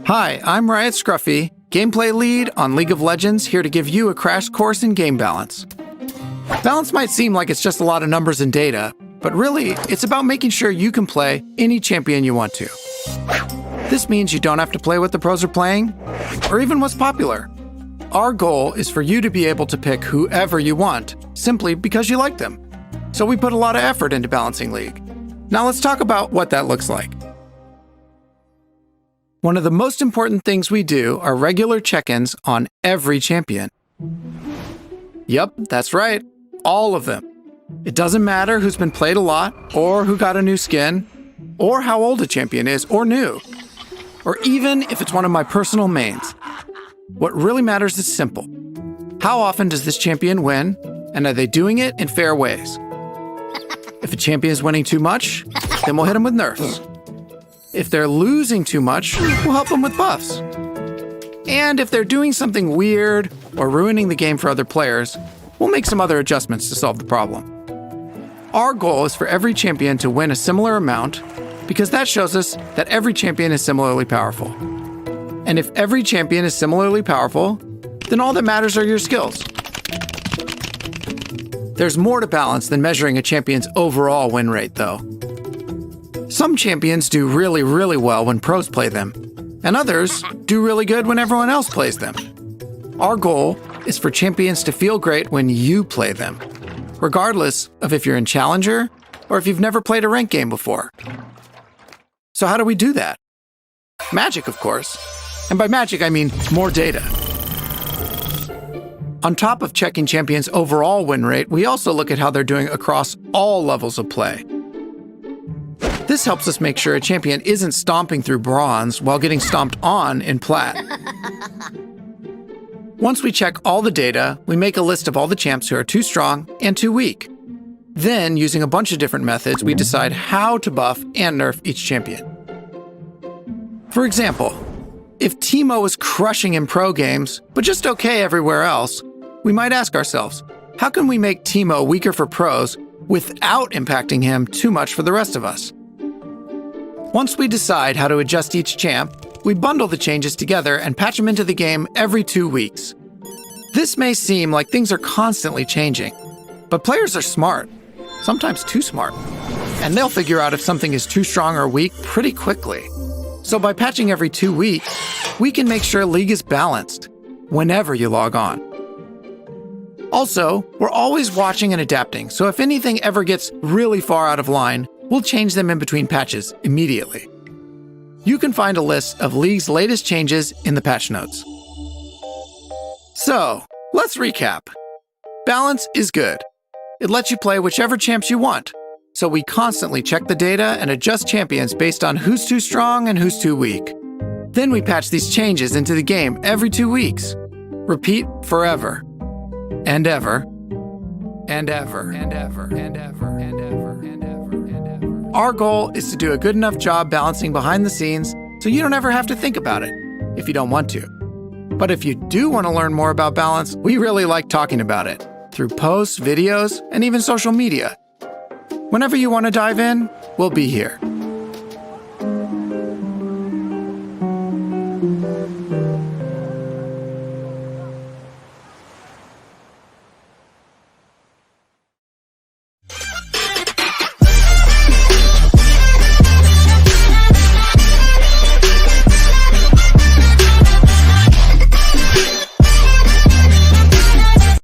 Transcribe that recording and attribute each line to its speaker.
Speaker 1: Hi, I'm RIOT Scruffy, gameplay lead on League of Legends, here to give you a crash course in game balance. Balance might seem like it's just a lot of numbers and data, but really, it's about making sure you can play any champion you want to. This means you don't have to play what the pros are playing, or even what's popular. Our goal is for you to be able to pick whoever you want, simply because you like them. So we put a lot of effort into balancing League. Now let's talk about what that looks like. One of the most important things we do are regular check-ins on every champion. Yep, that's right, all of them. It doesn't matter who's been played a lot, or who got a new skin, or how old a champion is, or new, or even if it's one of my personal mains. What really matters is simple. How often does this champion win, and are they doing it in fair ways? If a champion is winning too much, then we'll hit them with nerfs. If they're losing too much, we'll help them with buffs. And if they're doing something weird or ruining the game for other players, we'll make some other adjustments to solve the problem. Our goal is for every champion to win a similar amount, because that shows us that every champion is similarly powerful. And if every champion is similarly powerful, then all that matters are your skills. There's more to balance than measuring a champion's overall win rate, though. Some champions do really, really well when pros play them, and others do really good when everyone else plays them. Our goal is for champions to feel great when you play them, regardless of if you're in Challenger or if you've never played a ranked game before. So how do we do that? Magic, of course. And by magic, I mean more data. On top of checking champions' overall win rate, we also look at how they're doing across all levels of play. This helps us make sure a champion isn't stomping through bronze while getting stomped on in plat. Once we check all the data, we make a list of all the champs who are too strong and too weak. Then, using a bunch of different methods, we decide how to buff and nerf each champion. For example, if Teemo is crushing in pro games, but just okay everywhere else, we might ask ourselves, how can we make Teemo weaker for pros without impacting him too much for the rest of us? Once we decide how to adjust each champ, we bundle the changes together and patch them into the game every 2 weeks. This may seem like things are constantly changing, but players are smart, sometimes too smart, and they'll figure out if something is too strong or weak pretty quickly. So by patching every 2 weeks, we can make sure League is balanced whenever you log on. Also, we're always watching and adapting, so if anything ever gets really far out of line, we'll change them in between patches immediately. You can find a list of League's latest changes in the patch notes. So, let's recap. Balance is good. It lets you play whichever champs you want, so we constantly check the data and adjust champions based on who's too strong and who's too weak. Then we patch these changes into the game every 2 weeks. Repeat forever. And ever. And ever. And ever. And ever. And ever. And ever. And ever. Our goal is to do a good enough job balancing behind the scenes so you don't ever have to think about it, if you don't want to. But if you do want to learn more about balance, we really like talking about it, through posts, videos, and even social media. Whenever you want to dive in, we'll be here.